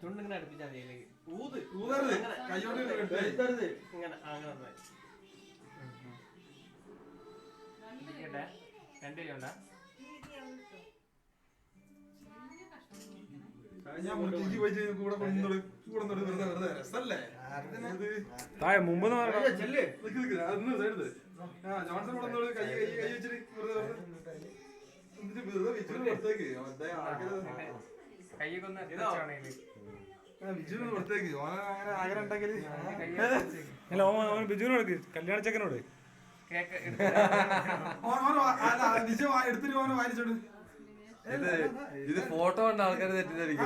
ചുണ്ടിങ്ങനെ അടുപ്പിച്ചാൽ രണ്ട് കൈ മുമ്പ് ബിജുവിനോട് കല്യാണ ചെക്കനോട് എടുത്തിട്ട് വായിച്ചോട്. ഇത് ഫോട്ടോ കൊണ്ട് ആൾക്കാർ തെറ്റിദ്ധരിക്കും.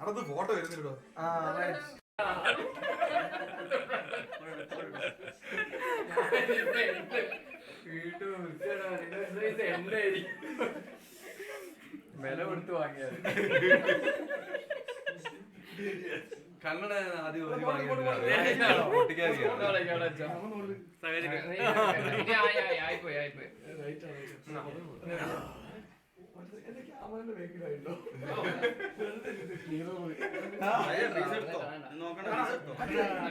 അടുത്ത് ഫോട്ടോ വരുന്നില്ലോ. വില കൊടുത്ത് വാങ്ങിയത് കണ്ണട ആദ്യം